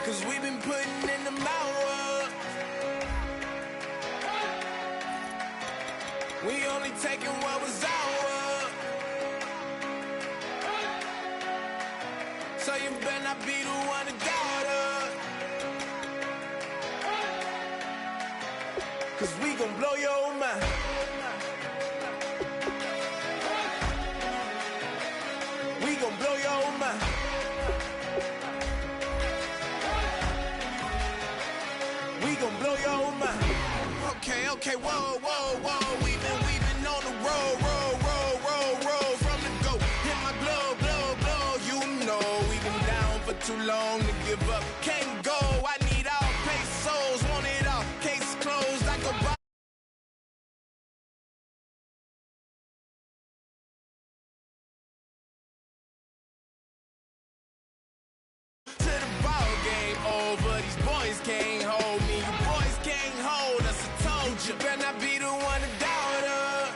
Cause we've been putting in the hours. We only taking what was ours. So you better not be the one to doubt us. Cause we gon' blow your mind. We gon' blow your mind. We gon' blow your mind. Okay, whoa. We've been on the road. From the go, hit my glow. You know we been down for too long to give up. Can't go. I need all pesos. Want it all. Case closed. I go buy. To the ball game over. These boys can't hold me. You boys can't hold us. I told you. Better not be the one to doubt us.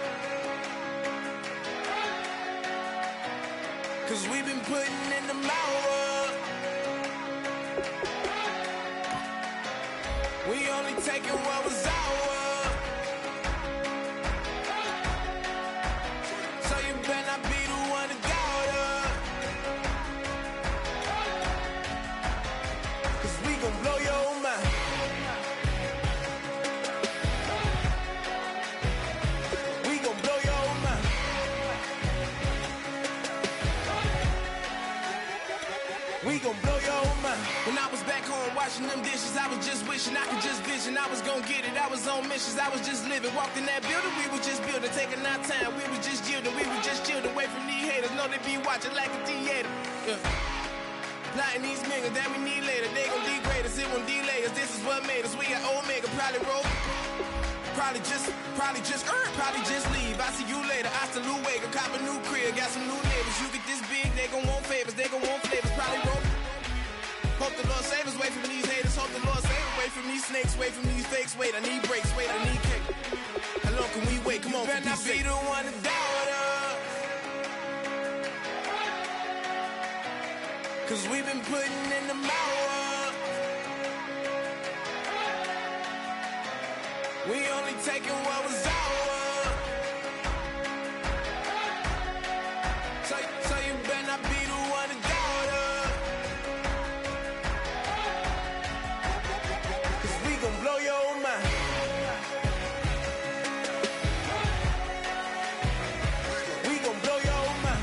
Cause we've been putting in the hours. We only taking what was ours. So you better not be the one to doubt us. Cause we gon' blow your mind. We gon' blow your mind. We gon' blow your mind. When I was back home washing them dishes, I was just wishing I could just vision. I was gon' get it, I was on missions, I was just living. Walked in that building, we was just building, taking our time. We was just yielding, we was just chilled away from these haters. Know they be watching like a theater. Plotting these niggas that we need later. They gon' degrade us, it won't delay us. This is what made us. We got Omega, probably roll. Probably just leave. I see you later. I salute Wake, cop a new crib, got some new neighbors. You get this big, they gon' want favors, they gon' want flavors. Probably roll. Hope the Lord save us, wait from these haters. Hope the Lord save us, wait from these snakes, wait from these fakes. Wait, I need breaks, wait, I need cake. How long can we wait? Come on, you better not be the one to doubt us. Cause we've been putting in the hours. We only taking what was ours. So you better not be the one to doubt us. Cause we gon' blow your mind. We gon' blow your mind.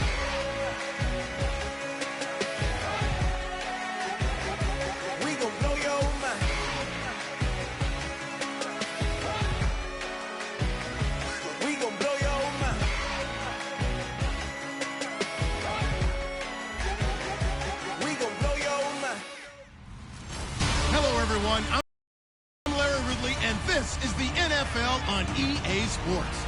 We gon' blow your mind. We gon' blow your mind. We gon' blow your mind. Hello, everyone. I'm Larry Ridley, and this is the NFL on EA Sports.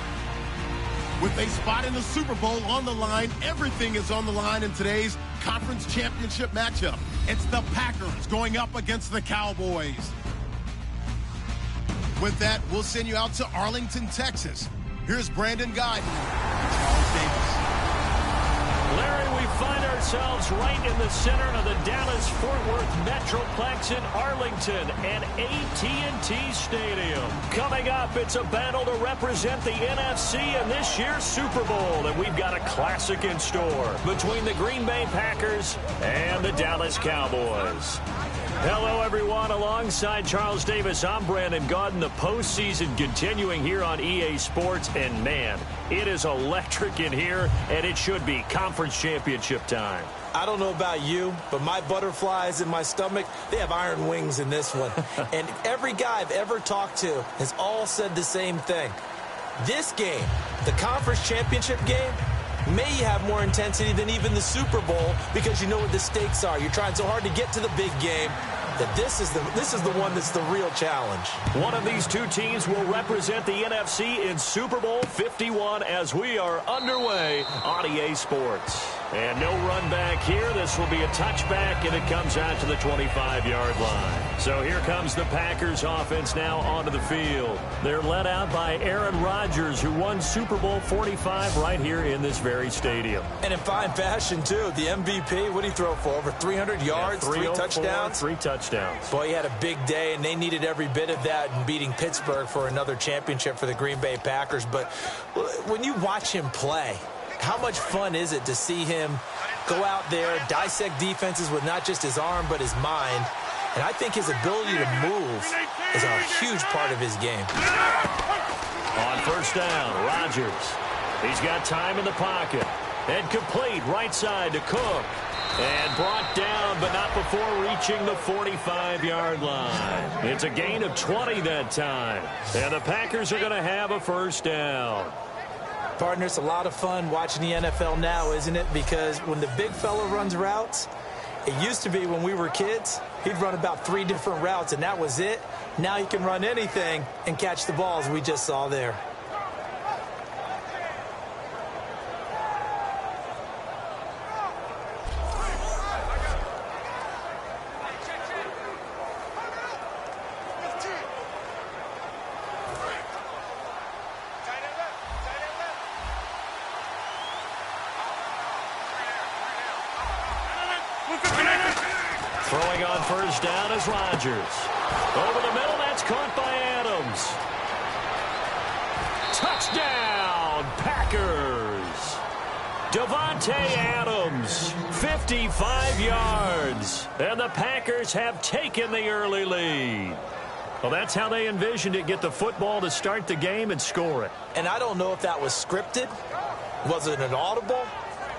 With a spot in the Super Bowl on the line, everything is on the line in today's conference championship matchup. It's the Packers going up against the Cowboys. With that, we'll send you out to Arlington, Texas. Here's Brandon Guyton, Charles Davis. Larry, we find ourselves right in the center of the Dallas-Fort Worth Metroplex in Arlington and AT&T Stadium. Coming up, it's a battle to represent the NFC in this year's Super Bowl, and we've got a classic in store between the Green Bay Packers and the Dallas Cowboys. Hello, everyone. Alongside Charles Davis, I'm Brandon Guyton. The postseason continuing here on EA Sports, and man, it is electric in here, and it should be conference championship time. I don't know about you, but my butterflies in my stomach, they have iron wings in this one. And every guy I've ever talked to has all said the same thing. This game, the conference championship game, may have more intensity than even the Super Bowl because you know what the stakes are. You're trying so hard to get to the big game that this is the one that's the real challenge. One of these two teams will represent the NFC in Super Bowl 51 as we are underway on EA Sports. And no run back here. This will be a touchback, and it comes out to the 25-yard line. So here comes the Packers offense now onto the field. They're led out by Aaron Rodgers, who won Super Bowl 45 right here in this very stadium. And in fine fashion, too. The MVP, what did he throw for? Over 300 yards, 3 touchdowns? 3 touchdowns. Boy, he had a big day, and they needed every bit of that in beating Pittsburgh for another championship for the Green Bay Packers. But when you watch him play, how much fun is it to see him go out there, dissect defenses with not just his arm but his mind? And I think his ability to move is a huge part of his game. On first down, Rodgers. He's got time in the pocket. And complete right side to Cook. And brought down, but not before reaching the 45-yard line. It's a gain of 20 that time. And the Packers are going to have a first down. Partner, it's a lot of fun watching the NFL now, isn't it? Because when the big fella runs routes, it used to be when we were kids, he'd run about 3 different routes, and that was it. Now he can run anything and catch the balls we just saw there. Throwing on first down is Rodgers. Over the middle, that's caught by Adams. Touchdown, Packers. Davante Adams, 55 yards. And the Packers have taken the early lead. Well, that's how they envisioned it, get the football to start the game and score it. And I don't know if that was scripted. Was it an audible?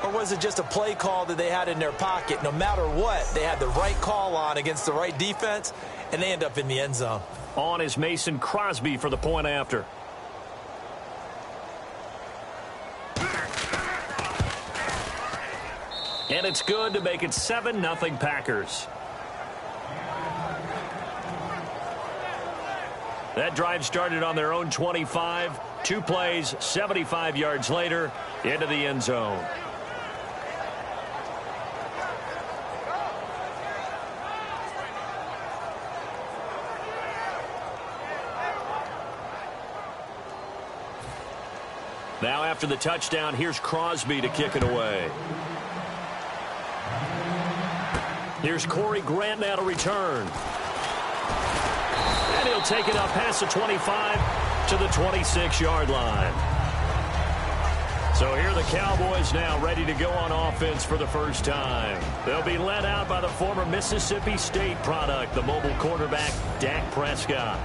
Or was it just a play call that they had in their pocket? No matter what, they had the right call on against the right defense, and they end up in the end zone. On is Mason Crosby for the point after. And it's good to make it 7-0 Packers. That drive started on their own 25. 2 plays, 75 yards later, into the end zone. Now after the touchdown, here's Crosby to kick it away. Here's Corey Grant now to return. And he'll take it up past the 25 to the 26-yard line. So here are the Cowboys now ready to go on offense for the first time. They'll be led out by the former Mississippi State product, the mobile quarterback, Dak Prescott.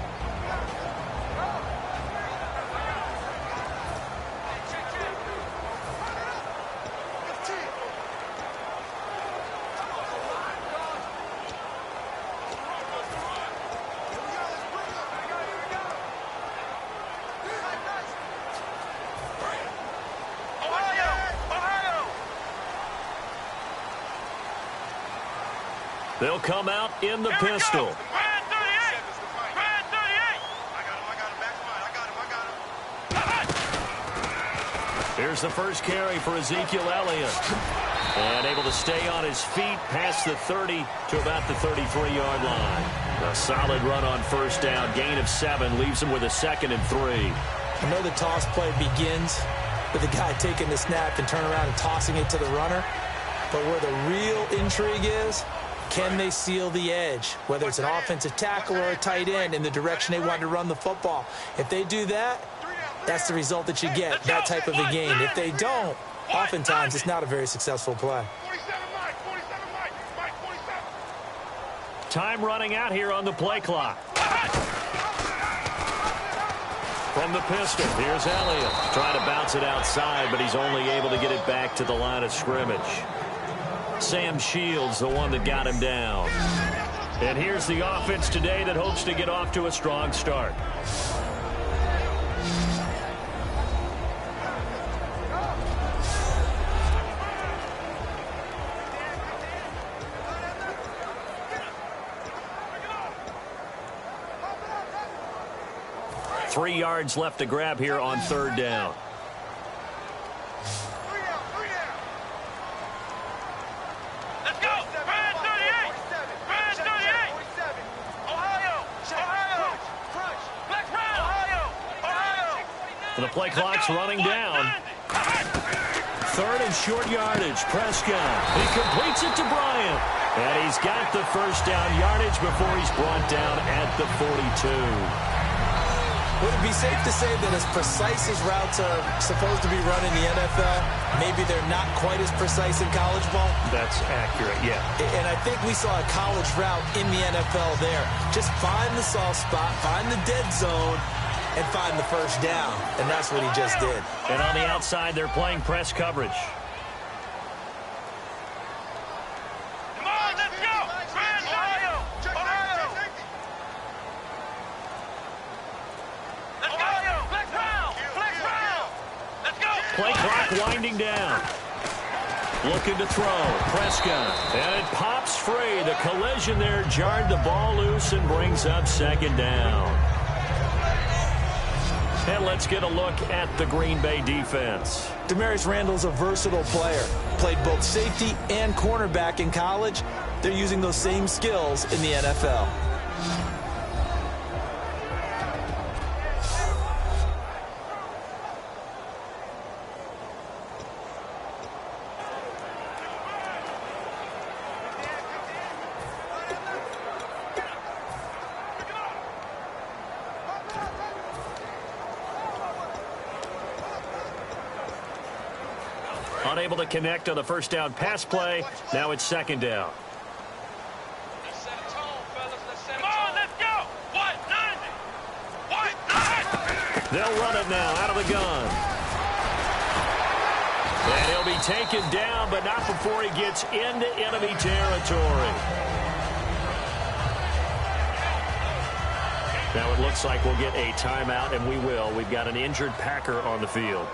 They'll come out in the pistol. Here's the first carry for Ezekiel Elliott. And able to stay on his feet past the 30 to about the 33-yard line. A solid run on first down. Gain of 7 leaves him with a 2nd and 3. I know the toss play begins with the guy taking the snap and turning around and tossing it to the runner. But where the real intrigue is, can they seal the edge, whether it's an offensive tackle or a tight end, in the direction they want to run the football? If they do that, that's the result that you get, that type of a game. If they don't, oftentimes it's not a very successful play. Time running out here on the play clock. From the pistol, here's Elliott. Trying to bounce it outside, but he's only able to get it back to the line of scrimmage. Sam Shields, the one that got him down. And here's the offense today that hopes to get off to a strong start. Three yards left to grab here on third down. The play clock's running down. Third and short yardage. Prescott. He completes it to Bryant. And he's got the first down yardage before he's brought down at the 42. Would it be safe to say that as precise as routes are supposed to be run in the NFL, maybe they're not quite as precise in college ball? That's accurate, yeah. And I think we saw a college route in the NFL there. Just find the soft spot, find the dead zone, and find the first down. And that's what he just did. And on the outside, they're playing press coverage. Come on, let's go! Ohio! Ohio! Let's go! Flex round! Flex round! Let's go! Play clock winding down. Looking to throw. Prescott. And it pops free. The collision there jarred the ball loose and brings up second down. And let's get a look at the Green Bay defense. Demarius Randall's a versatile player. Played both safety and cornerback in college. They're using those same skills in the NFL. Unable to connect on the first down pass play. Now it's second down. Come on, let's go! What? 90! What? 90! They'll run it now out of the gun. And he'll be taken down, but not before he gets into enemy territory. Now it looks like we'll get a timeout, and we will. We've got an injured Packer on the field.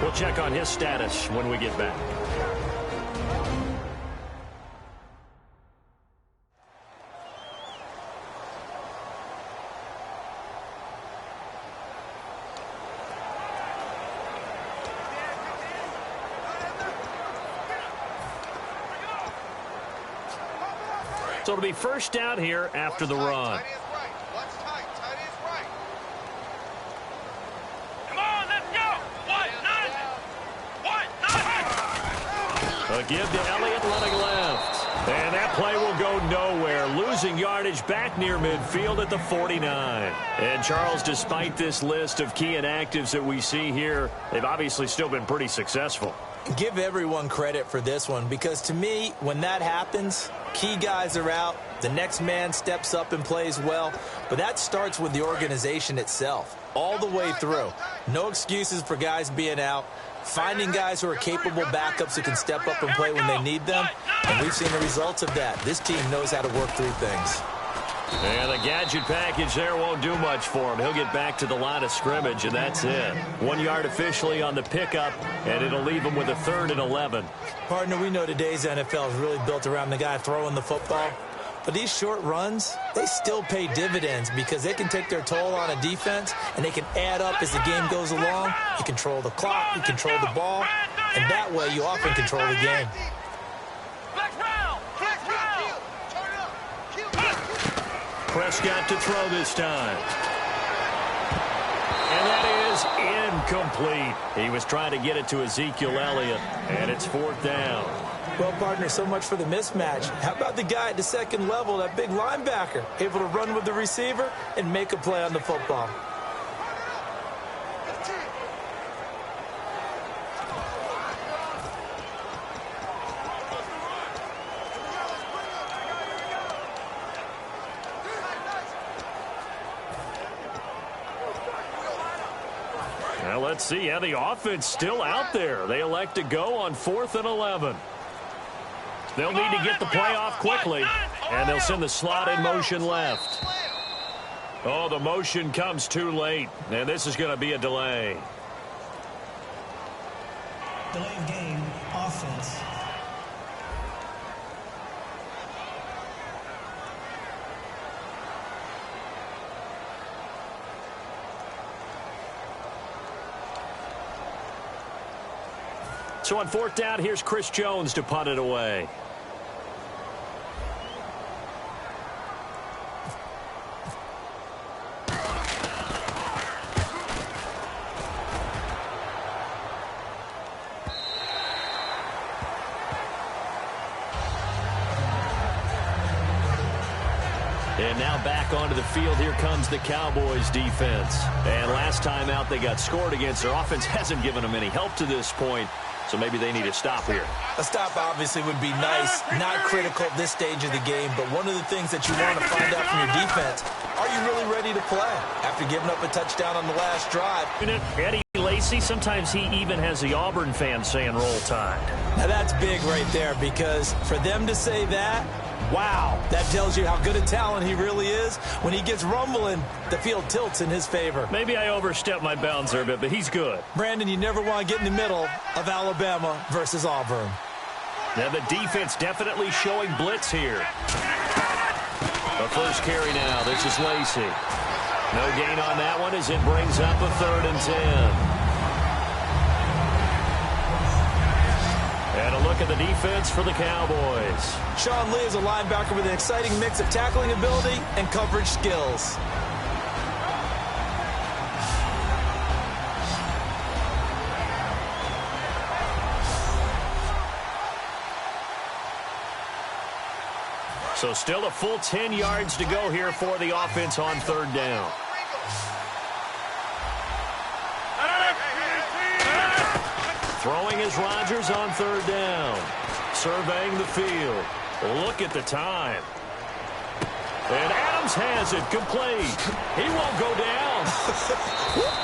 We'll check on his status when we get back. So it'll be first down here after the run. A give to Elliott, running left. And that play will go nowhere. Losing yardage back near midfield at the 49. And Charles, despite this list of key inactives that we see here, they've obviously still been pretty successful. Give everyone credit for this one, because to me, when that happens, key guys are out, the next man steps up and plays well, but that starts with the organization itself, all the way through. No excuses for guys being out, finding guys who are capable backups who can step up and play when they need them, and we've seen the results of that. This team knows how to work through things. And the gadget package there won't do much for him. He'll get back to the line of scrimmage, and that's it. 1 yard officially on the pickup, and it'll leave him with a 3rd and 11. Partner, we know today's NFL is really built around the guy throwing the football. But these short runs, they still pay dividends because they can take their toll on a defense, and they can add up as the game goes along. You control the clock, you control the ball, and that way you often control the game. Prescott to throw this time. And that is incomplete. He was trying to get it to Ezekiel Elliott, and it's 4th down. Well, partner, so much for the mismatch. How about the guy at the second level, that big linebacker, able to run with the receiver and make a play on the football? Well, let's see. Yeah, the offense still out there. They elect to go on 4th and 11. They'll need to get the play off quickly, and they'll send the slot in motion left. Oh, the motion comes too late, and this is going to be a delay. Delay of game, offense. So on 4th down, here's Chris Jones to punt it away. And now back onto the field. Here comes the Cowboys defense. And last time out they got scored against. Their offense hasn't given them any help to this point. So maybe they need a stop here. A stop obviously would be nice, not critical at this stage of the game, but one of the things that you want to find out from your defense, are you really ready to play after giving up a touchdown on the last drive? Eddie Lacy, sometimes he even has the Auburn fans saying roll tide. Now that's big right there, because for them to say that, wow, that tells you how good a talent he really is. When he gets rumbling, the field tilts in his favor. Maybe I overstepped my bounds there a bit, but he's good. Brandon, you never want to get in the middle of Alabama versus Auburn. Now the defense definitely showing blitz here. The first carry now. This is Lacy. No gain on that one as it brings up a 3rd and 10. And a look at the defense for the Cowboys. Sean Lee is a linebacker with an exciting mix of tackling ability and coverage skills. So still a full 10 yards to go here for the offense on 3rd down. Throwing is Rodgers on 3rd down. Surveying the field. Look at the time. And Adams has it complete. He won't go down.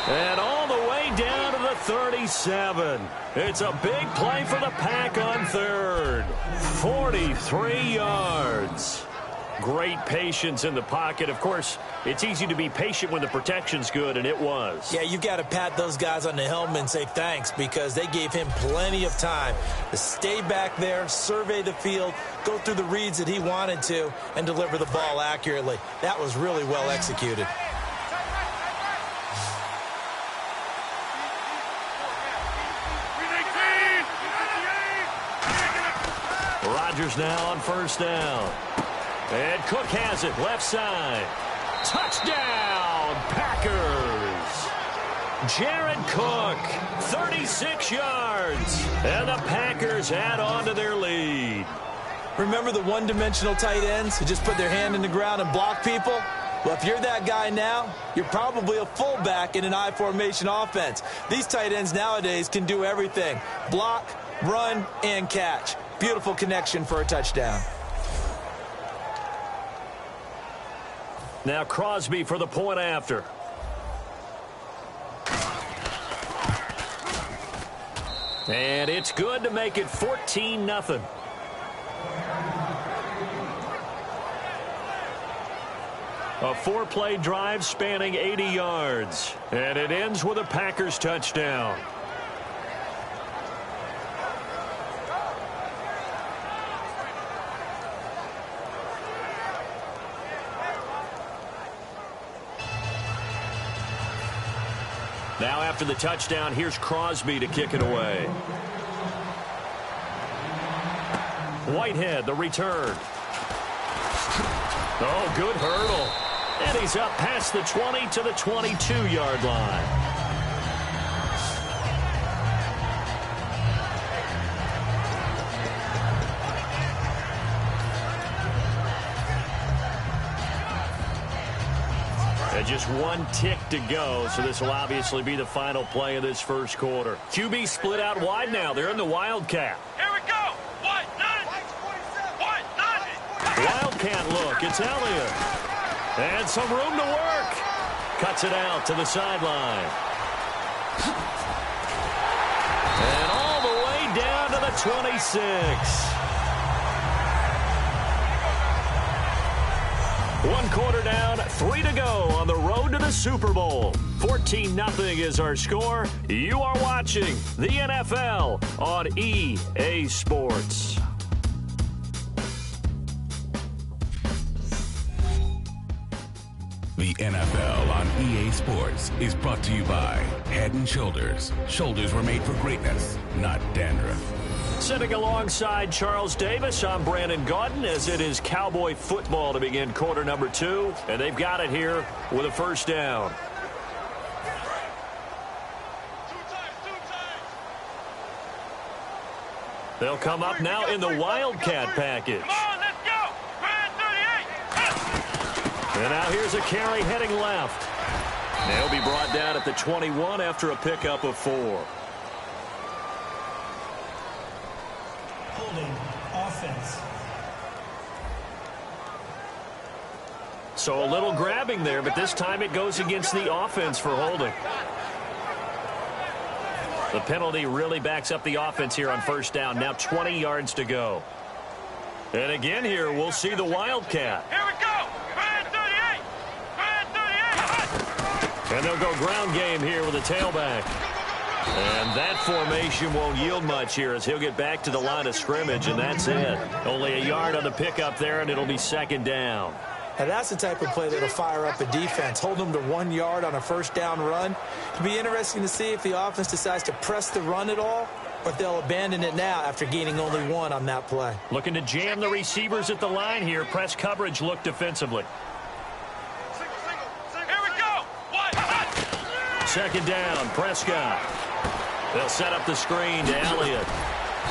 And all the way down to the 37. It's a big play for the Pack on 3rd. 43 yards. Great patience in the pocket. Of course, it's easy to be patient when the protection's good, and it was. Yeah, you've got to pat those guys on the helmet and say thanks, because they gave him plenty of time to stay back there, survey the field, go through the reads that he wanted to, and deliver the ball accurately. That was really well executed. Rodgers now on 1st down. And Cook has it, left side. Touchdown, Packers. Jared Cook, 36 yards. And the Packers add on to their lead. Remember the one-dimensional tight ends who just put their hand in the ground and block people? Well, if you're that guy now, you're probably a fullback in an I formation offense. These tight ends nowadays can do everything. Block, run, and catch. Beautiful connection for a touchdown. Now Crosby for the point after. And it's good to make it 14-0. A 4-play drive spanning 80 yards. And it ends with a Packers touchdown. Now after the touchdown, here's Crosby to kick it away. Whitehead, the return. Oh, good hurdle. And he's up past the 20 to the 22-yard line. And just one tick to go, so this will obviously be the final play of this first quarter. QB split out wide now. They're in the Wildcat. Here we go. What? None. What? None. Wildcat look. It's Elliott. And some room to work. Cuts it out to the sideline. And all the way down to the 26. One quarter down, 3 to go on the road to the Super Bowl. 14-0 is our score. You are watching the NFL on EA Sports. The NFL on EA Sports is brought to you by Head & Shoulders. Shoulders were made for greatness, not dandruff. Sitting alongside Charles Davis, I'm Brandon Gaudin, as it is Cowboy football to begin quarter number 2. And they've got it here with a first down. They'll come up now in the Wildcat package. Come on, let's go. Ryan 38. And now here's a carry heading left. They'll be brought down at the 21 after a pickup of 4. Holding offense. So a little grabbing there, but this time it goes against the offense for holding. The penalty really backs up the offense here on first down. Now 20 yards to go. And again here, we'll see the Wildcat. Here we go. Red 38. Red 38. And they'll go ground game here with a tailback. And that formation won't yield much here as he'll get back to the line of scrimmage, and that's it. Only a yard on the pickup there, and it'll be second down. And that's the type of play that'll fire up a defense. Hold them to 1 yard on a first down run. It'll be interesting to see if the offense decides to press the run at all, or if they'll abandon it now after gaining only 1 on that play. Looking to jam the receivers at the line here. Press coverage look defensively. Here we go. What? Second down, Prescott. They'll set up the screen to Elliott.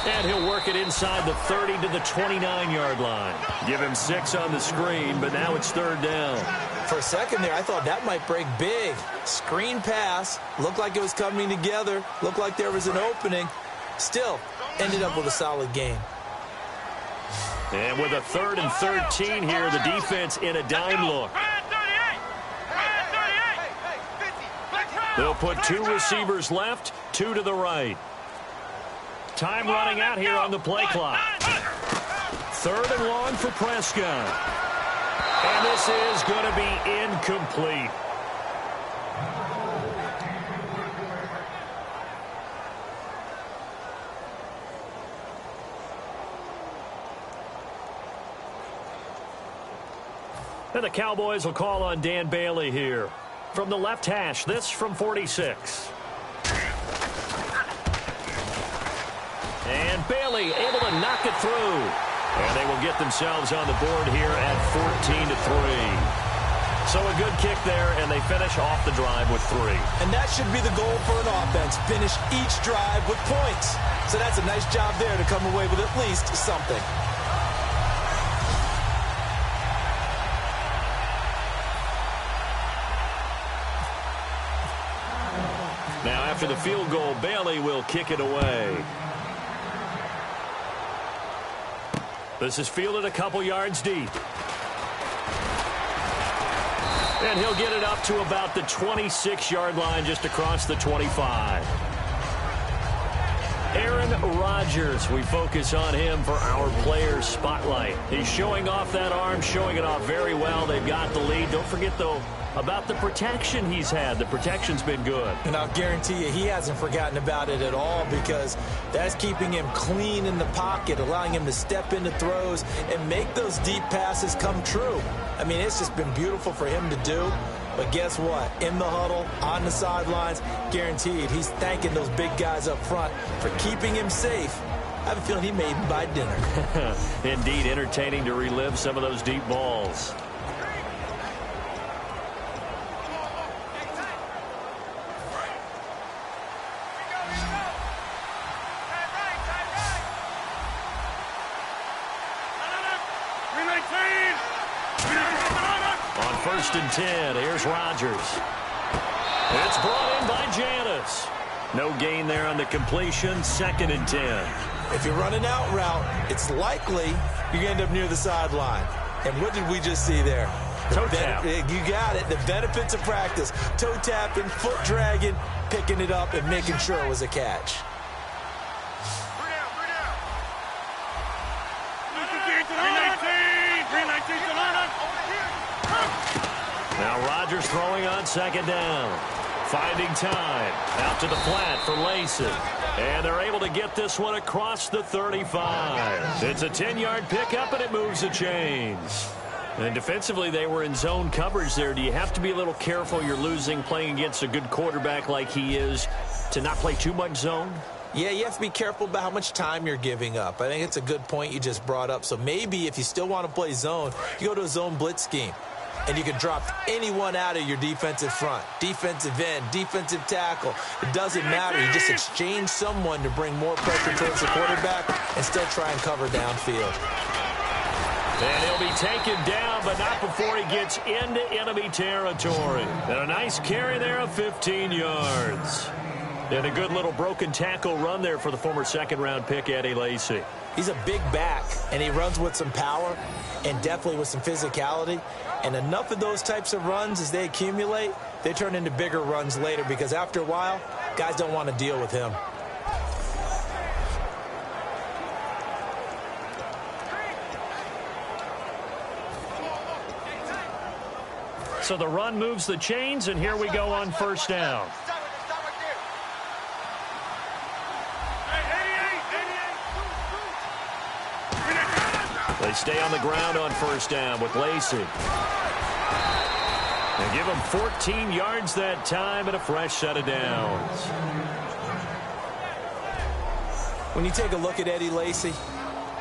And he'll work it inside the 30 to the 29-yard line. Give him 6 on the screen, but now it's third down. For a second there, I thought that might break big. Screen pass. Looked like it was coming together. Looked like there was an opening. Still, ended up with a solid gain. And with a 3rd and 13 here, the defense in a dime look. Red 38. Red 38. They'll put 2 receivers left, 2 to the right. Time running out here on the play clock. 3rd and long for Prescott. And this is going to be incomplete. And the Cowboys will call on Dan Bailey here. From the left hash, this from 46. And Bailey able to knock it through. And they will get themselves on the board here at 14-3. So a good kick there, and they finish off the drive with 3. And that should be the goal for an offense. Finish each drive with points. So that's a nice job there to come away with at least something. Now after the field goal, Bailey will kick it away. This is fielded a couple yards deep. And he'll get it up to about the 26-yard line just across the 25. Aaron Rodgers, we focus on him for our players spotlight. He's showing off that arm, showing it off very well. They've got the lead. Don't forget, though, about the protection he's had. The protection's been good. And I'll guarantee you he hasn't forgotten about it at all, because that's keeping him clean in the pocket, allowing him to step into throws and make those deep passes come true. I mean, it's just been beautiful for him to do. But guess what? In the huddle, on the sidelines, guaranteed he's thanking those big guys up front for keeping him safe. I have a feeling he made him buy dinner. Indeed, entertaining to relive some of those deep balls. On 1st and 10, here's Rodgers. It's brought in by Janis. No gain there on the completion, 2nd and 10. If you're running out route, it's likely you're going to end up near the sideline. And what did we just see there? Toe tap. You got it. The benefits of practice. Toe tapping, foot dragging, picking it up, and making sure it was a catch. Now Rodgers throwing on 2nd down. Finding time. Out to the flat for Lacey. And they're able to get this one across the 35. It's a 10-yard pickup, and it moves the chains. And defensively, they were in zone coverage there. Do you have to be a little careful? You're losing playing against a good quarterback like he is to not play too much zone? Yeah, you have to be careful about how much time you're giving up. I think it's a good point you just brought up. So maybe if you still want to play zone, you go to a zone blitz scheme. And you can drop anyone out of your defensive front, defensive end, defensive tackle. It doesn't matter. You just exchange someone to bring more pressure towards the quarterback and still try and cover downfield. And he'll be taken down, but not before he gets into enemy territory. And a nice carry there of 15 yards. And a good little broken tackle run there for the former second-round pick, Eddie Lacy. He's a big back, and he runs with some power and definitely with some physicality. And enough of those types of runs, as they accumulate, they turn into bigger runs later because after a while, guys don't want to deal with him. So the run moves the chains, and here we go on first down. They stay on the ground on first down with Lacy. They give him 14 yards that time and a fresh set of downs. When you take a look at Eddie Lacy,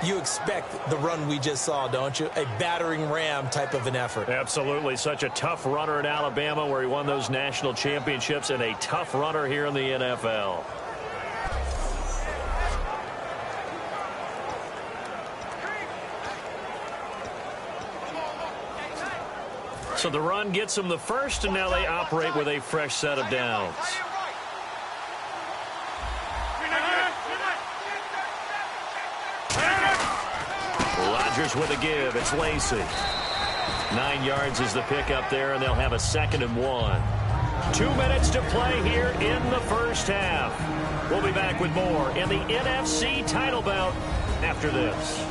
you expect the run we just saw, don't you? A battering ram type of an effort. Absolutely. Such a tough runner in Alabama where he won those national championships, and a tough runner here in the NFL. So the run gets them the first, and now they operate with a fresh set of downs. Rodgers with a give. It's Lacy. 9 yards is the pickup there, and they'll have a 2nd and 1. 2 minutes to play here in the first half. We'll be back with more in the NFC title bout after this.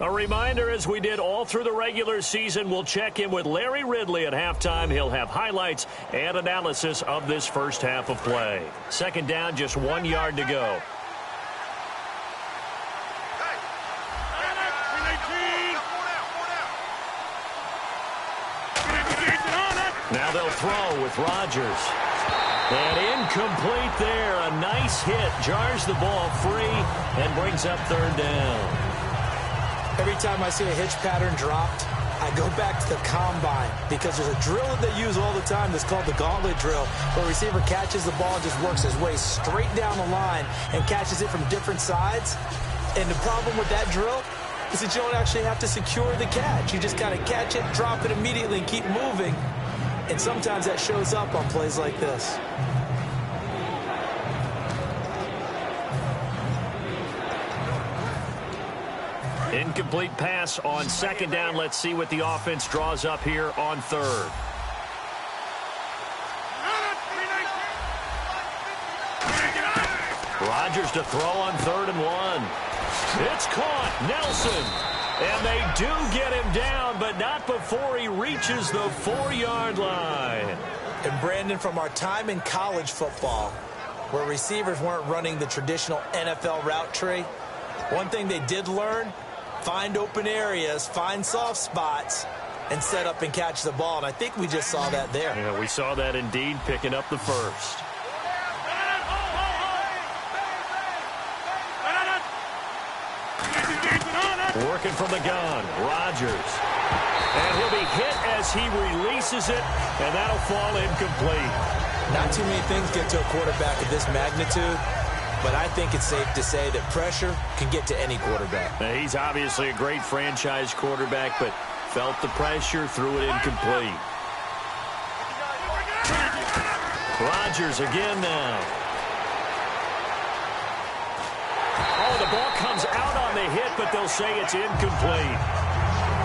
A reminder, as we did all through the regular season, we'll check in with Larry Ridley at halftime. He'll have highlights and analysis of this first half of play. 2nd down, just 1 yard to go. Now they'll throw with Rodgers. And incomplete there. A nice hit. Jars the ball free and brings up 3rd down. Every time I see a hitch pattern dropped, I go back to the combine because there's a drill that they use all the time that's called the gauntlet drill, where a receiver catches the ball and just works his way straight down the line and catches it from different sides. And the problem with that drill is that you don't actually have to secure the catch. You just kind of catch it, drop it immediately, and keep moving. And sometimes that shows up on plays like this. Incomplete pass on 2nd down. Let's see what the offense draws up here on 3rd. Rodgers to throw on 3rd and 1. It's caught. Nelson. And they do get him down, but not before he reaches the 4-yard line. And Brandon, from our time in college football, where receivers weren't running the traditional NFL route tree, one thing they did learn: find open areas, find soft spots, and set up and catch the ball. And I think we just saw that there. Yeah, we saw that indeed, picking up the first. Working from the gun, Rodgers. And he'll be hit as he releases it, and that'll fall incomplete. Not too many things get to a quarterback of this magnitude, but I think it's safe to say that pressure can get to any quarterback. Now, he's obviously a great franchise quarterback, but felt the pressure, threw it incomplete. Rodgers again now. Oh, the ball comes out on the hit, but they'll say it's incomplete.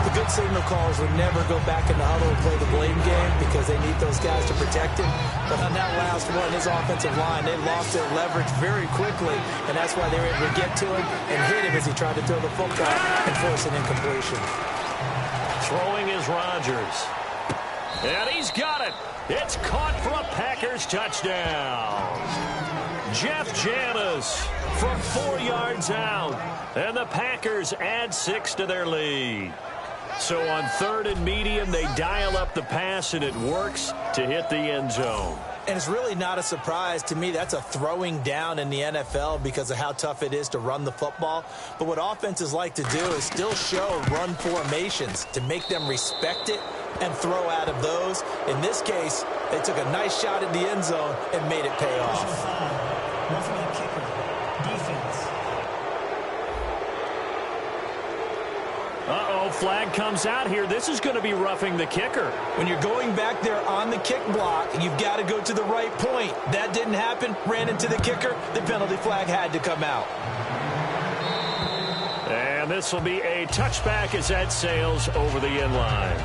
The good signal callers would never go back in the huddle and play the blame game because they need those guys to protect him. But on that last one, his offensive line, they lost their leverage very quickly, and that's why they were able to get to him and hit him as he tried to throw the football and force an incompletion. Throwing is Rodgers. And he's got it. It's caught for a Packers touchdown. Jeff Janis from 4 yards out. And the Packers add 6 to their lead. So on 3rd and medium, they dial up the pass, and it works to hit the end zone. And it's really not a surprise to me. That's a throwing down in the NFL because of how tough it is to run the football. But what offenses like to do is still show run formations to make them respect it and throw out of those. In this case, they took a nice shot at the end zone and made it pay off. Roughing the kicker. Defense. Uh-oh, flag comes out here. This is going to be roughing the kicker. When you're going back there on the kick block, you've got to go to the right point. That didn't happen. Ran into the kicker. The penalty flag had to come out. And this will be a touchback as that sails over the end line.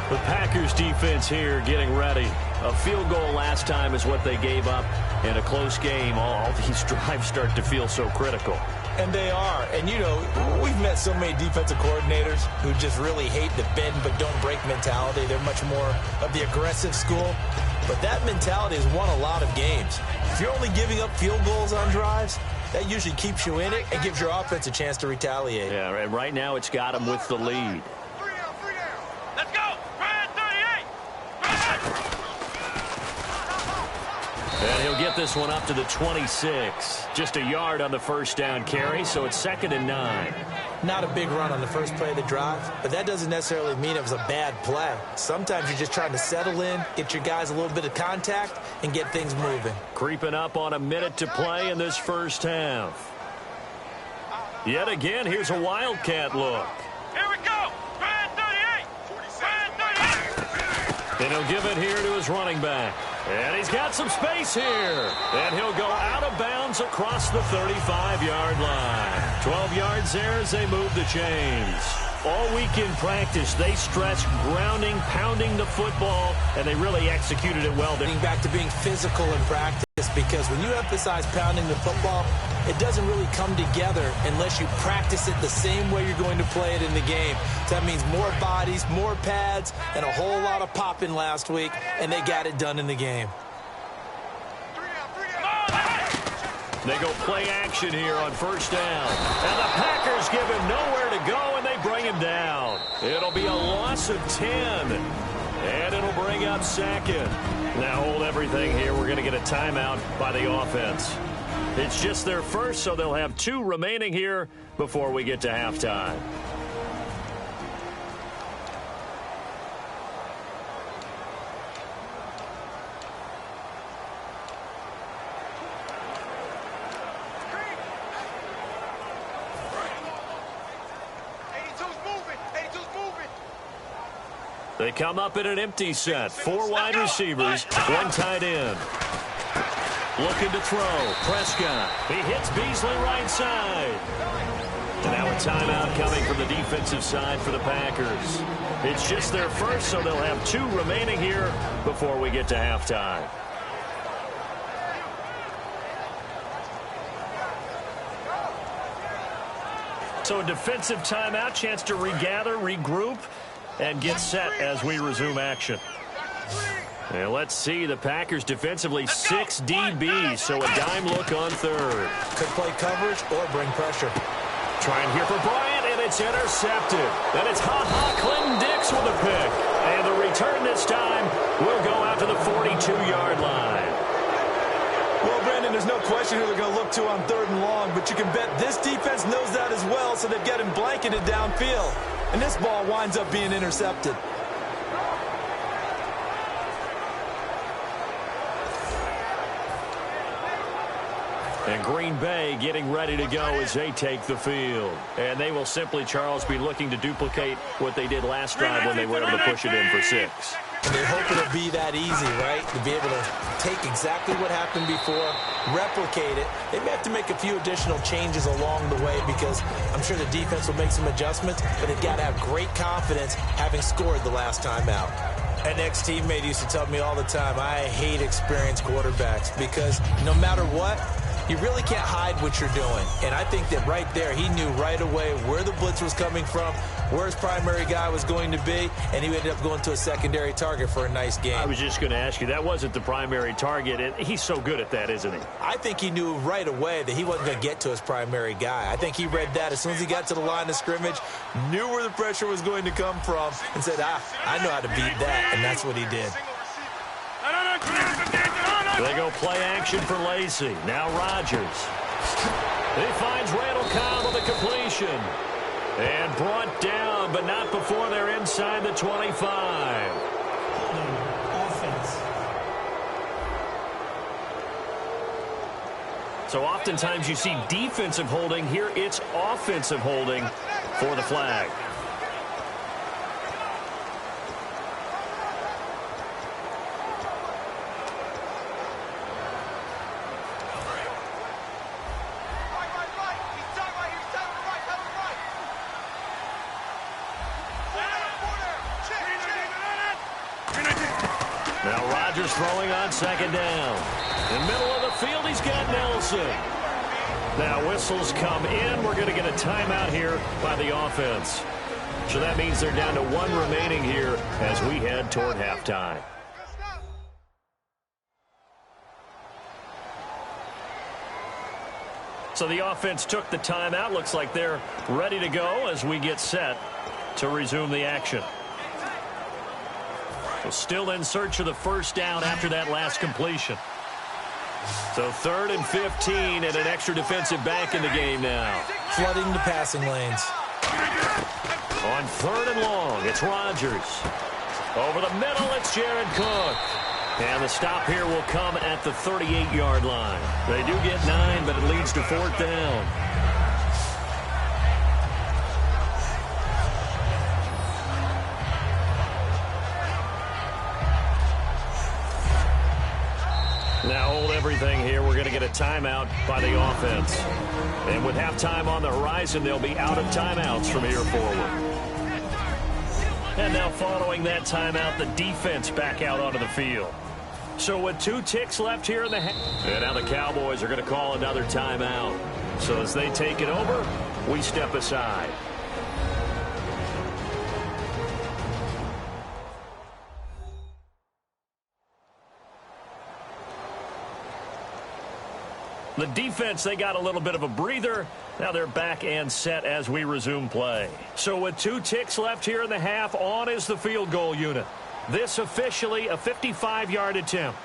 The Packers defense here getting ready. A field goal last time is what they gave up in a close game. All these drives start to feel so critical. And they are. And, you know, we've met so many defensive coordinators who just really hate the bend but don't break mentality. They're much more of the aggressive school. But that mentality has won a lot of games. If you're only giving up field goals on drives, that usually keeps you in it and gives your offense a chance to retaliate. Yeah, and right now it's got them with the lead. Let's go! Brad 38! And he'll get this one up to the 26. Just a yard on the first down carry, so it's 2nd and 9. Not a big run on the first play of the drive, but that doesn't necessarily mean it was a bad play. Sometimes you're just trying to settle in, get your guys a little bit of contact, and get things moving. Creeping up on a minute to play in this first half. Yet again, here's a Wildcat look. Here we go! Brad 38! Brad 38! And he'll give it here to his running back. And he's got some space here. And he'll go out of bounds across the 35-yard line. 12 yards there as they move the chains. All week in practice, they stressed grounding, pounding the football, and they really executed it well. Getting back to being physical in practice, because when you emphasize pounding the football, it doesn't really come together unless you practice it the same way you're going to play it in the game. So that means more bodies, more pads, and a whole lot of popping last week, and they got it done in the game. They go play action here on first down. And the Packers give him nowhere to go, and they bring him down. It'll be a loss of 10. And it'll bring up 2nd. Now hold everything here. We're going to get a timeout by the offense. It's just their first, so they'll have 2 remaining here before we get to halftime. They come up in an empty set. 4 wide receivers, 1 tight end. Looking to throw. Prescott. He hits Beasley right side. And now a timeout coming from the defensive side for the Packers. It's just their first, so they'll have 2 remaining here before we get to halftime. So a defensive timeout, chance to regather, regroup, and get set as we resume action. And let's see, the Packers defensively 6 DBs, so a dime look on third. Could play coverage or bring pressure. Trying here for Bryant, and it's intercepted. And it's Clinton Dix with a pick. And the return this time will go out to the 42-yard line. Well, Brandon, there's no question who they're going to look to on 3rd and long, but you can bet this defense knows that as well, so they've got him blanketed downfield. And this ball winds up being intercepted. And Green Bay getting ready to go as they take the field. And they will simply, Charles, be looking to duplicate what they did last drive when they were able to push it in for 6. And they hope it'll be that easy, right? To be able to take exactly what happened before, replicate it. They may have to make a few additional changes along the way because I'm sure the defense will make some adjustments, but they've got to have great confidence having scored the last time out. An ex-teammate used to tell me all the time, I hate experienced quarterbacks because no matter what, you really can't hide what you're doing. And I think that right there, he knew right away where the blitz was coming from, where his primary guy was going to be, and he ended up going to a secondary target for a nice game. I was just going to ask you, that wasn't the primary target, and he's so good at that, isn't he? I think he knew right away that he wasn't going to get to his primary guy. I think he read that as soon as he got to the line of scrimmage, knew where the pressure was going to come from, and said, I know how to beat that, and that's what he did. They go play action for Lacy. Now Rodgers. He finds Randall Cobb with a completion. And brought down, but not before they're inside the 25. Offense. So oftentimes you see defensive holding. Here it's offensive holding for the flag. Now Rodgers throwing on second down. In the middle of the field, he's got Nelson. Now whistles come in. We're going to get a timeout here by the offense. So that means they're down to 1 remaining here as we head toward halftime. So the offense took the timeout. Looks like they're ready to go as we get set to resume the action. So still in search of the first down after that last completion. So 3rd and 15 and an extra defensive back in the game now. Flooding the passing lanes. On 3rd and long, it's Rodgers. Over the middle, it's Jared Cook. And the stop here will come at the 38-yard line. They do get 9, but it leads to 4th down. Now hold everything here. We're going to get a timeout by the offense. And with halftime on the horizon, they'll be out of timeouts from here forward. And now following that timeout, the defense back out onto the field. So with 2 ticks left here in the half. And now the Cowboys are going to call another timeout. So as they take it over, we step aside. The defense, they got a little bit of a breather. Now they're back and set as we resume play. So with 2 ticks left here in the half, on is the field goal unit. This officially a 55-yard attempt.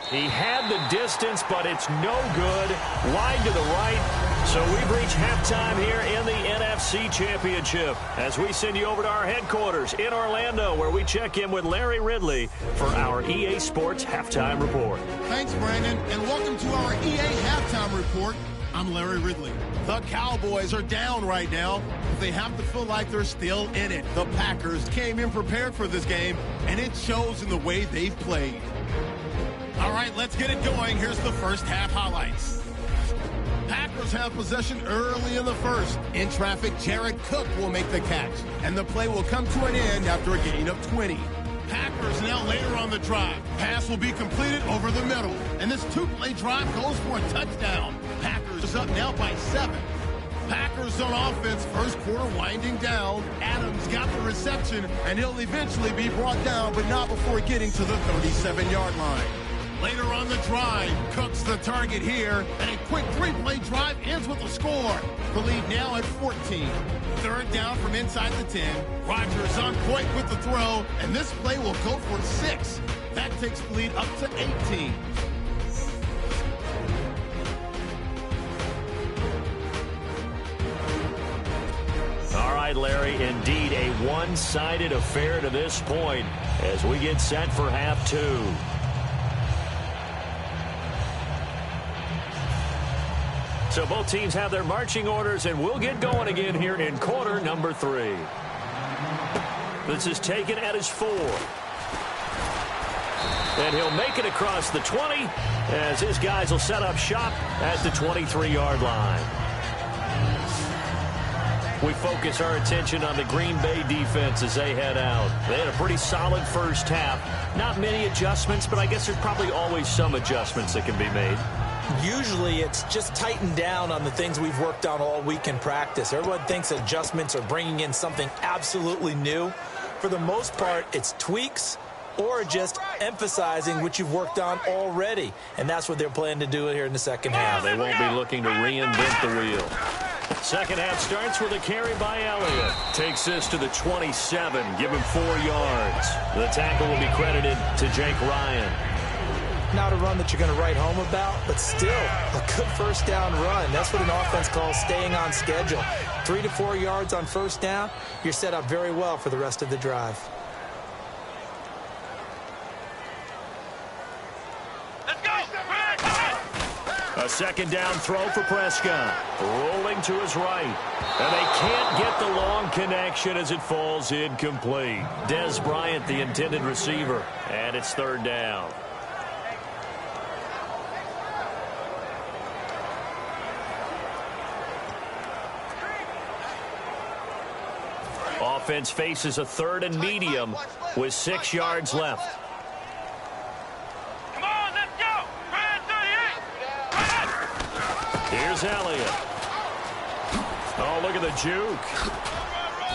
He had the distance, but it's no good. Wide to the right. So we've reached halftime here in the NFC Championship as we send you over to our headquarters in Orlando, where we check in with Larry Ridley for our EA Sports Halftime Report. Thanks, Brandon, and welcome to our EA Halftime Report. I'm Larry Ridley. The Cowboys are down right now, but they have to feel like they're still in it. The Packers came in prepared for this game, and it shows in the way they've played. All right, let's get it going. Here's the first half highlights. Packers have possession early in the first. In traffic, Jared Cook will make the catch, and the play will come to an end after a gain of 20. Packers now later on the drive. Pass will be completed over the middle, and this 2-play drive goes for a touchdown. Packers up now by 7. Packers on offense, first quarter winding down. Adams got the reception, and he'll eventually be brought down, but not before getting to the 37-yard line. Later on the drive, Cook's the target here, and a quick 3-play drive ends with a score. The lead now at 14. 3rd down from inside the 10. Rodgers on point with the throw, and this play will go for 6. That takes the lead up to 18. All right, Larry, indeed a one-sided affair to this point as we get set for half 2. So both teams have their marching orders, and we'll get going again here in quarter number 3. This is taken at his 4. And he'll make it across the 20 as his guys will set up shop at the 23-yard line. We focus our attention on the Green Bay defense as they head out. They had a pretty solid first half. Not many adjustments, but I guess there's probably always some adjustments that can be made. Usually it's just tightened down on the things we've worked on all week in practice. Everyone thinks adjustments are bringing in something absolutely new. For the most part, it's tweaks or just emphasizing what you've worked on already. And that's what they're planning to do here in the second half. They won't be looking to reinvent the wheel. Second half starts with a carry by Elliott. Takes this to the 27, give him 4 yards. The tackle will be credited to Jake Ryan. Not a run that you're going to write home about, but still a good first down run. That's what an offense calls staying on schedule. 3 to 4 yards on first down, you're set up very well for the rest of the drive. A second down throw for Prescott. Rolling to his right. And they can't get the long connection as it falls incomplete. Des Bryant, the intended receiver. And it's third down. Offense faces a third and medium with 6 yards left. Come on, let's go. Ryan 38. Here's Elliott. Oh, look at the juke.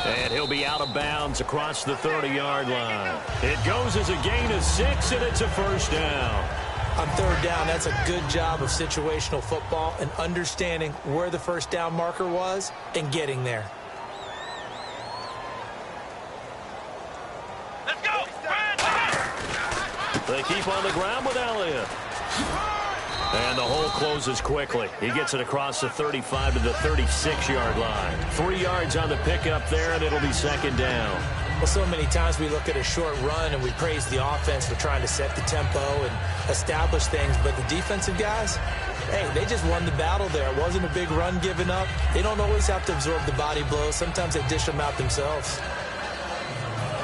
And he'll be out of bounds across the 30-yard line. It goes as a gain of 6, and it's a first down. On third down, that's a good job of situational football and understanding where the first down marker was and getting there. They keep on the ground with Elliott. And the hole closes quickly. He gets it across the 35 to the 36-yard line. 3 yards on the pickup there, and it'll be second down. Well, so many times we look at a short run and we praise the offense for trying to set the tempo and establish things. But the defensive guys, hey, they just won the battle there. It wasn't a big run given up. They don't always have to absorb the body blows. Sometimes they dish them out themselves.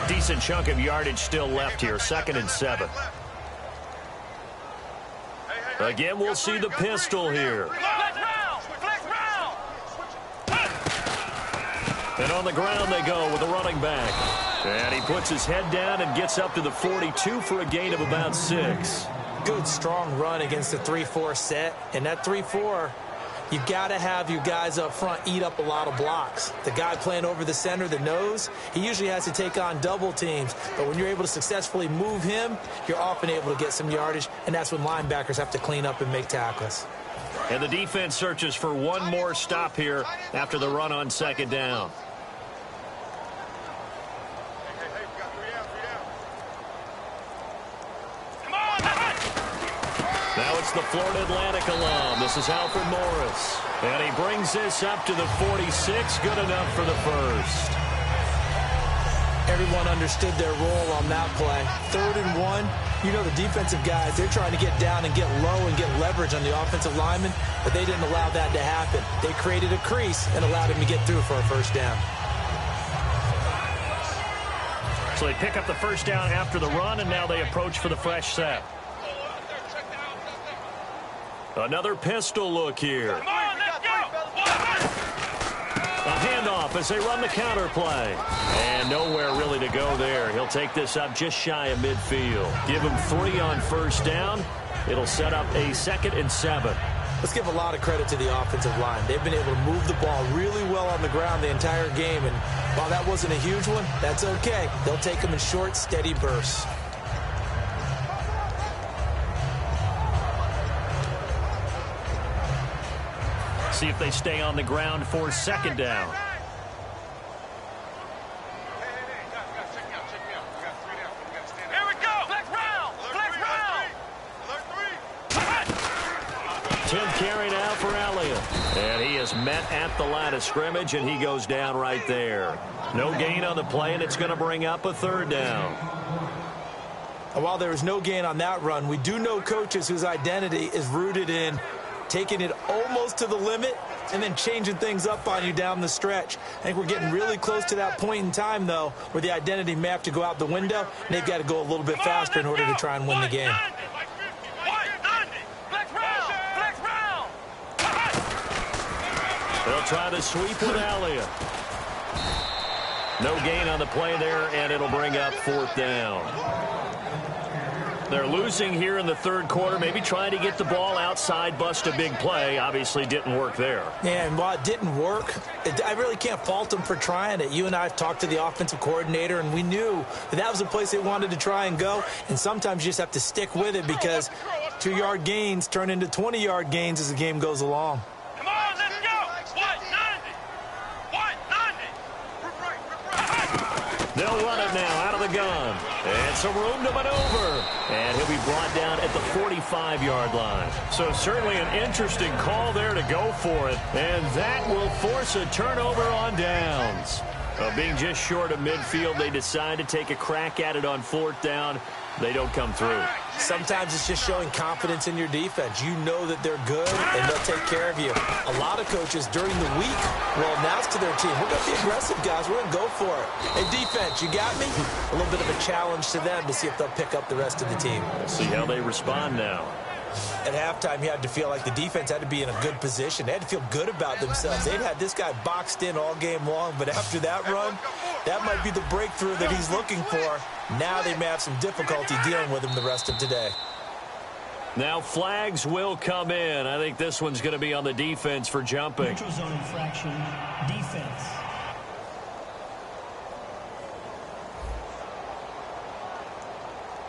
Decent chunk of yardage still left here. 2nd and 7. Again, we'll see the pistol here. And on the ground they go with the running back. And he puts his head down and gets up to the 42 for a gain of about 6. Good, strong run against the 3-4 set. And that 3-4, you've got to have your guys up front eat up a lot of blocks. The guy playing over the center, the nose, he usually has to take on double teams. But when you're able to successfully move him, you're often able to get some yardage, and that's when linebackers have to clean up and make tackles. And the defense searches for one more stop here after the run on second down. Now it's the Florida Atlantic alum. This is Alfred Morris. And he brings this up to the 46. Good enough for the first. Everyone understood their role on that play. 3rd and 1. You know the defensive guys, they're trying to get down and get low and get leverage on the offensive lineman, but they didn't allow that to happen. They created a crease and allowed him to get through for a first down. So they pick up the first down after the run, and now they approach for the fresh set. Another pistol look here. Come on, let's go. A handoff as they run the counter play. And nowhere really to go there. He'll take this up just shy of midfield. Give him 3 on first down. It'll set up a 2nd and 7. Let's give a lot of credit to the offensive line. They've been able to move the ball really well on the ground the entire game. And while that wasn't a huge one, that's okay. They'll take them in short, steady bursts. See if they stay on the ground for second down. Here we go. Flex round. Flex round. 10th carry now for Elliott. And he is met at the line of scrimmage, and he goes down right there. No gain on the play, and it's going to bring up a 3rd down. And while there was no gain on that run, we do know coaches whose identity is rooted in taking it almost to the limit and then changing things up on you down the stretch. I think we're getting really close to that point in time, though, where the identity may have to go out the window, and they've got to go a little bit faster in order to try and win the game. They'll try to sweep with Elliott. No gain on the play there, and it'll bring up 4th down. They're losing here in the 3rd quarter, maybe trying to get the ball outside, bust a big play. Obviously didn't work there. Yeah, and while it didn't work, I really can't fault them for trying it. You and I have talked to the offensive coordinator, and we knew that was a place they wanted to try and go. And sometimes you just have to stick with it because 2-yard gains turn into 20-yard gains as the game goes along. Come on, let's go. 190. They'll run it now out of the gun. And some room to maneuver. And he'll be brought down at the 45-yard line. So certainly an interesting call there to go for it. And that will force a turnover on downs. Being just short of midfield, they decide to take a crack at it on 4th down. They don't come through. Sometimes it's just showing confidence in your defense. You know that they're good, and they'll take care of you. A lot of coaches during the week will announce to their team, we're going to be aggressive, guys. We're going to go for it. Hey, defense, you got me? A little bit of a challenge to them to see if they'll pick up the rest of the team. We'll see how they respond now. At halftime, you had to feel like the defense had to be in a good position. They had to feel good about themselves. They'd had this guy boxed in all game long, but after that run, that might be the breakthrough that he's looking for. Now they may have some difficulty dealing with him the rest of today. Now flags will come in. I think this one's going to be on the defense for jumping. Neutral zone infraction, defense.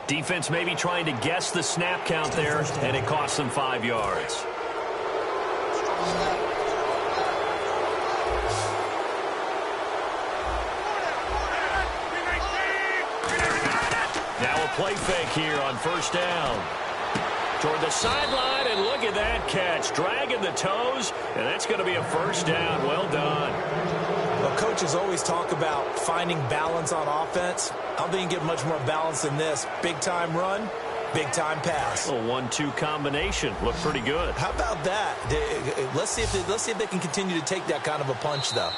Defense maybe trying to guess the snap count there, and it costs them 5 yards. Now a play fake here on 1st down. Toward the sideline, and look at that catch. Dragging the toes, and that's going to be a 1st down. Well done. Well, coaches always talk about finding balance on offense. I don't think you get much more balance than this. Big-time run, big-time pass. A 1-2 combination. Looked pretty good. How about that? Let's see if they can continue to take that kind of a punch, though.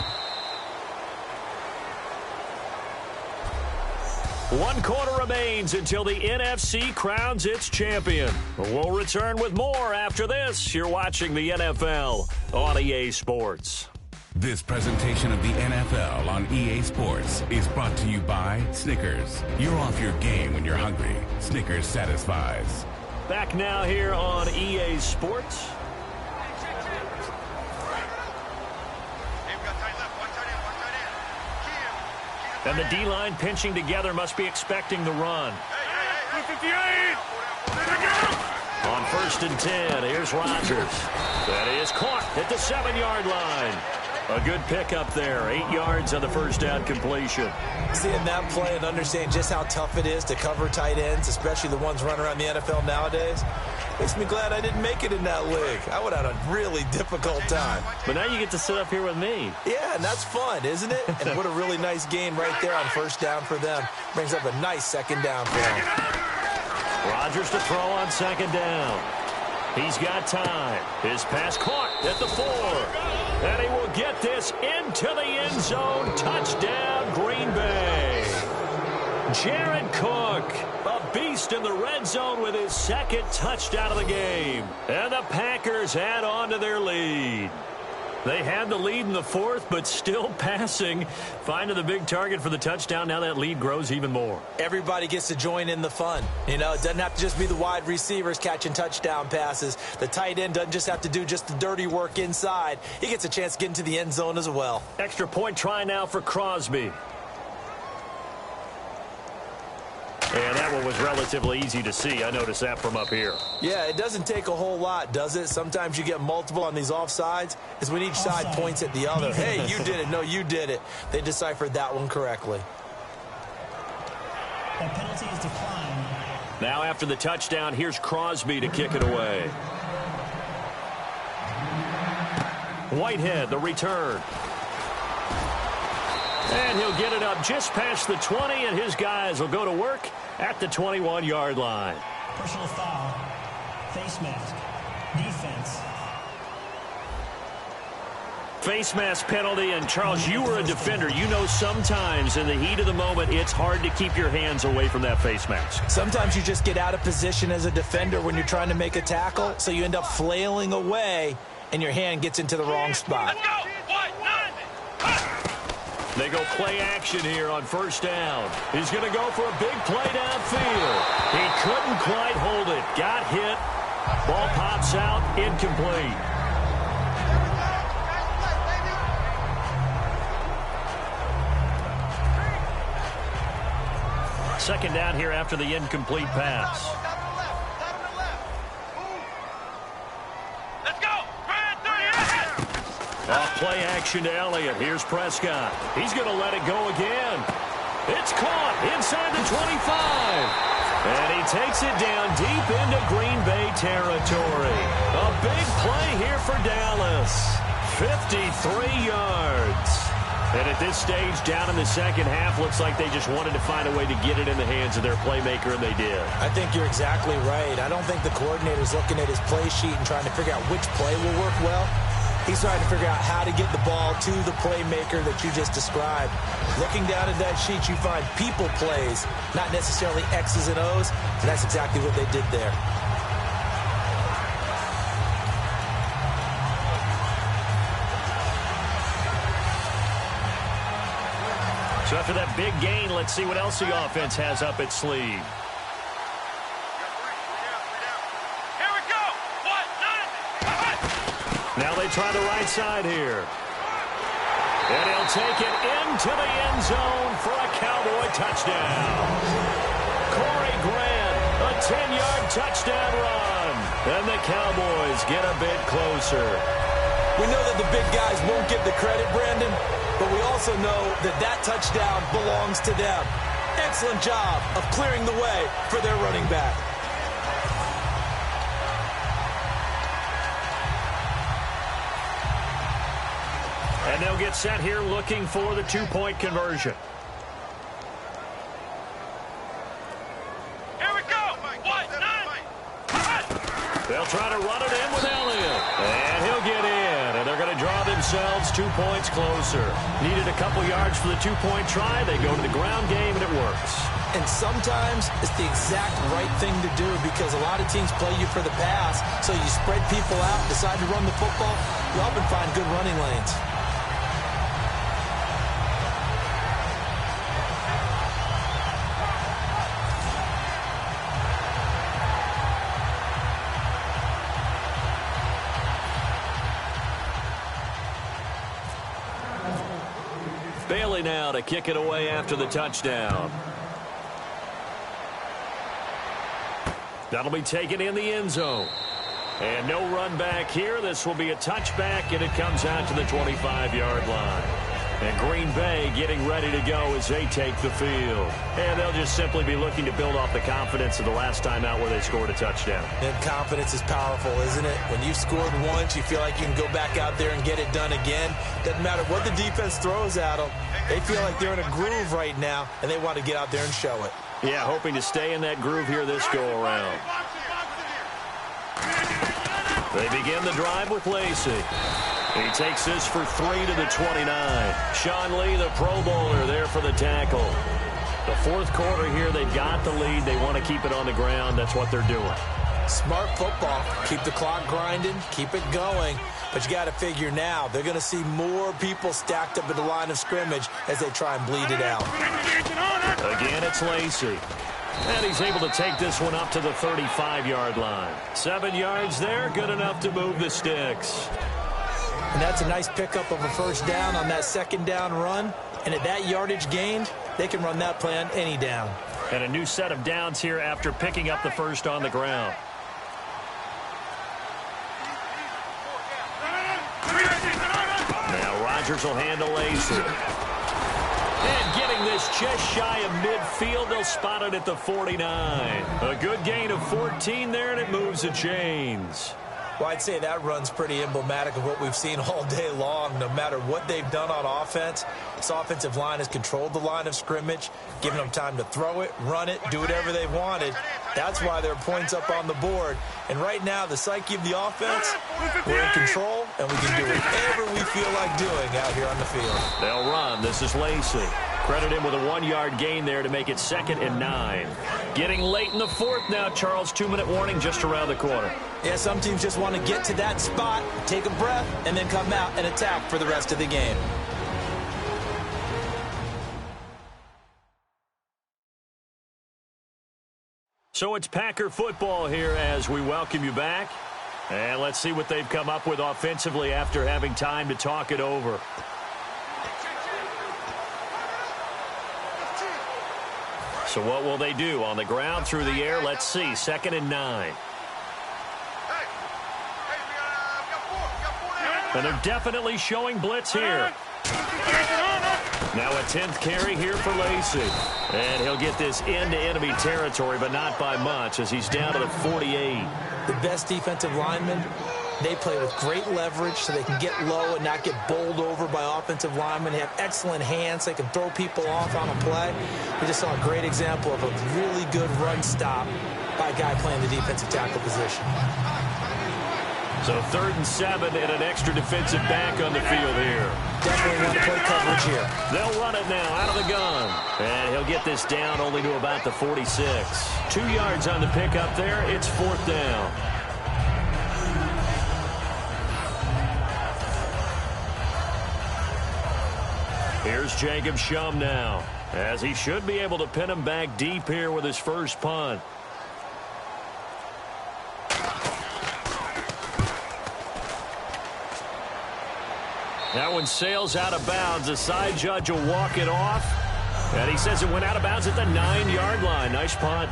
1 quarter remains until the NFC crowns its champion. We'll return with more after this. You're watching the NFL on EA Sports. This presentation of the NFL on EA Sports is brought to you by Snickers. You're off your game when you're hungry. Snickers satisfies. Back now here on EA Sports. And the D-line pinching together must be expecting the run. On 1st and 10, here's Rodgers. That is caught at the 7-yard line. A good pickup there. 8 yards on the 1st down completion. Seeing that play and understanding just how tough it is to cover tight ends, especially the ones running around the NFL nowadays, makes me glad I didn't make it in that league. I would have had a really difficult time. But now you get to sit up here with me. Yeah, and that's fun, isn't it? And what a really nice game right there on 1st down for them. Brings up a nice 2nd down for them. Rodgers to throw on 2nd down. He's got time. His pass caught at the 4. And he will get this into the end zone. Touchdown, Green Bay. Jared Cook, a beast in the red zone with his 2nd touchdown of the game. And the Packers add on to their lead. They had the lead in the 4th, but still passing. Finding the big target for the touchdown. Now that lead grows even more. Everybody gets to join in the fun. You know, it doesn't have to just be the wide receivers catching touchdown passes. The tight end doesn't just have to do just the dirty work inside. He gets a chance to get into the end zone as well. Extra point try now for Crosby. And that one was relatively easy to see. I noticed that from up here. Yeah, it doesn't take a whole lot, does it? Sometimes you get multiple on these offsides. It's when each side points at the other. Hey, you did it. No, you did it. They deciphered that one correctly. That penalty is declined. Now after the touchdown, here's Crosby to kick it away. Whitehead, the return. And he'll get it up just past the 20, and his guys will go to work at the 21-yard line. Personal foul. Face mask. Defense. Face mask penalty, and Charles, you were a defender. You know sometimes in the heat of the moment, it's hard to keep your hands away from that face mask. Sometimes you just get out of position as a defender when you're trying to make a tackle, so you end up flailing away, and your hand gets into the wrong spot. Let's go. 1-9. They go play action here on 1st down. He's going to go for a big play downfield. He couldn't quite hold it. Got hit. Ball pops out. Incomplete. Second down here after the incomplete pass. Let's go. Off play action to Elliott. Here's Prescott. He's going to let it go again. It's caught inside the 25. And he takes it down deep into Green Bay territory. A big play here for Dallas. 53 yards. And at this stage, down in the second half, looks like they just wanted to find a way to get it in the hands of their playmaker, and they did. I think you're exactly right. I don't think the coordinator's looking at his play sheet and trying to figure out which play will work well. He's trying to figure out how to get the ball to the playmaker that you just described. Looking down at that sheet, you find people plays, not necessarily X's and O's, and that's exactly what they did there. So after that big gain, let's see what else the offense has up its sleeve. Here we go. 1-9. Now they try the right side here. And he'll take it into the end zone for a Cowboy touchdown. Corey Grant, a 10-yard touchdown run. And the Cowboys get a bit closer. We know that the big guys won't get the credit, Brandon, but we also know that that touchdown belongs to them. Excellent job of clearing the way for their running back. And they'll get set here looking for the two-point conversion. Here we go. 1-9. They'll try to run it in with Elliott. And he'll get in. And they're going to draw themselves 2 points closer. Needed a couple yards for the two-point try. They go to the ground game, and it works. And sometimes it's the exact right thing to do because a lot of teams play you for the pass. So you spread people out, decide to run the football. You often find good running lanes. Bailey now to kick it away after the touchdown. That'll be taken in the end zone. And no run back here. This will be a touchback, and it comes out to the 25-yard line. And Green Bay getting ready to go as they take the field. And they'll just simply be looking to build off the confidence of the last time out where they scored a touchdown. And confidence is powerful, isn't it? When you've scored once, you feel like you can go back out there and get it done again. Doesn't matter what the defense throws at them. They feel like they're in a groove right now, and they want to get out there and show it. Yeah, hoping to stay in that groove here this go-around. They begin the drive with Lacey. He takes this for 3 to the 29. Sean Lee, the Pro Bowler, there for the tackle. The fourth quarter here, they've got the lead. They want to keep it on the ground. That's what they're doing. Smart football. Keep the clock grinding. Keep it going. But you got to figure now, they're going to see more people stacked up at the line of scrimmage as they try and bleed it out. Again, it's Lacey. And he's able to take this one up to the 35-yard line. 7 yards there, good enough to move the sticks. And that's a nice pickup of a first down on that second down run. And at that yardage gained, they can run that play on any down. And a new set of downs here after picking up the first on the ground. Now Rodgers will handle Lacey. And getting this just shy of midfield, they'll spot it at the 49. A good gain of 14 there, and it moves the chains. Well, I'd say that run's pretty emblematic of what we've seen all day long. No matter what they've done on offense, this offensive line has controlled the line of scrimmage, given them time to throw it, run it, do whatever they wanted. That's why there are points up on the board. And right now, the psyche of the offense, we're in control, and we can do whatever we feel like doing out here on the field. They'll run. This is Lacey. Credit him with a 1-yard gain there to make it 2nd and 9. Getting late in the fourth now, Charles. 2-minute warning just around the corner. Yeah, some teams just want to get to that spot, take a breath, and then come out and attack for the rest of the game. So it's Packer football here as we welcome you back. And let's see what they've come up with offensively after having time to talk it over. So what will they do? On the ground, through the air, let's see. 2nd and 9. And they're definitely showing blitz here. Now a 10th carry here for Lacey. And he'll get this into enemy territory, but not by much as he's down to the 48. The best defensive lineman They play with great leverage so they can get low and not get bowled over by offensive linemen. They have excellent hands. They can throw people off on a play. We just saw a great example of a really good run stop by a guy playing the defensive tackle position. So 3rd and 7 and an extra defensive back on the field here. Definitely want to play coverage here. They'll run it now out of the gun. And he'll get this down only to about the 46. 2 yards on the pickup there. It's 4th down. Here's Jacob Shum now, as he should be able to pin him back deep here with his first punt. That one sails out of bounds. The side judge will walk it off. And he says it went out of bounds at the 9-yard line. Nice punt.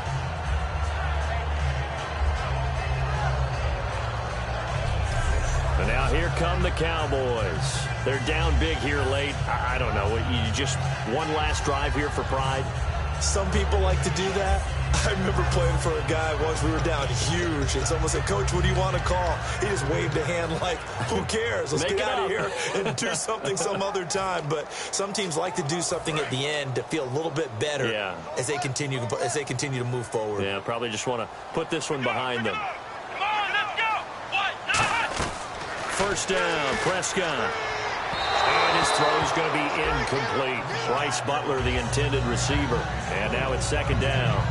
And now here come the Cowboys. They're down big here late. I don't know. You just one last drive here for pride? Some people like to do that. I remember playing for a guy once. We were down huge, and someone said, "Coach, what do you want to call?" He just waved a hand like, "Who cares? Let's get out of here and do something some other time." But some teams like to do something at the end to feel a little bit better as they continue to move forward. Yeah, probably just want to put this one behind them. Come on, let's go. First down, Prescott. And his throw is going to be incomplete. Bryce Butler, the intended receiver. And now it's 2nd down.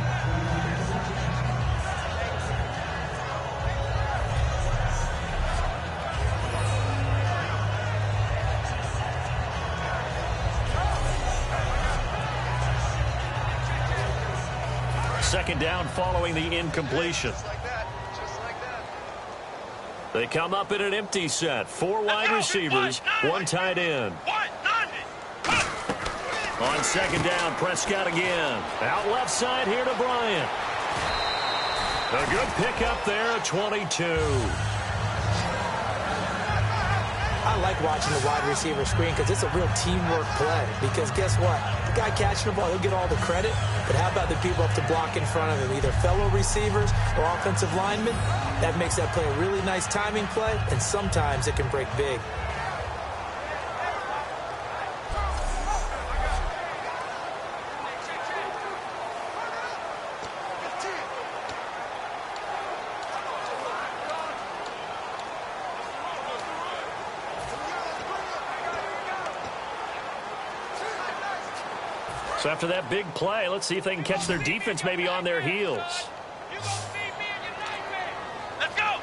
Second down following the incompletion. They come up in an empty set. 4 wide receivers, 1 tight end. On 2nd down, Prescott again. Out left side here to Bryant. A good pickup there, 22. I like watching the wide receiver screen because it's a real teamwork play. Because guess what? The guy catching the ball, he'll get all the credit. But how about the people up to block in front of him? Either fellow receivers or offensive linemen. That makes that play a really nice timing play. And sometimes it can break big. So after that big play, let's see if they can catch their defense maybe on their heels. Let's go.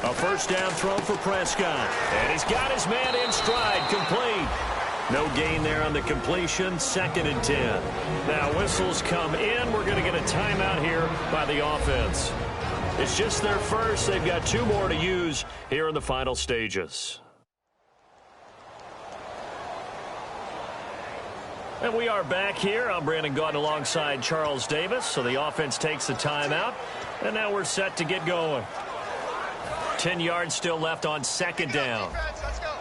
A first down throw for Prescott. And he's got his man in stride, complete. No gain there on the completion, 2nd and 10. Now whistles come in. We're going to get a timeout here by the offense. It's just their first. They've got 2 more to use here in the final stages. And we are back here. I'm Brandon Gaudin alongside Charles Davis. So the offense takes the timeout. And now we're set to get going. 10 yards still left on 2nd down. Let's go.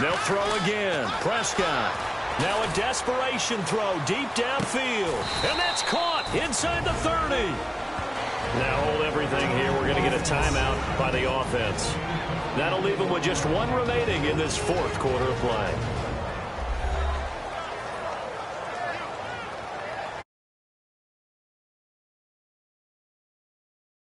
They'll throw again. Prescott. Now a desperation throw deep downfield. And that's caught inside the 30. Now hold everything here. We're going to get a timeout by the offense. That'll leave them with just 1 remaining in this 4th quarter of play.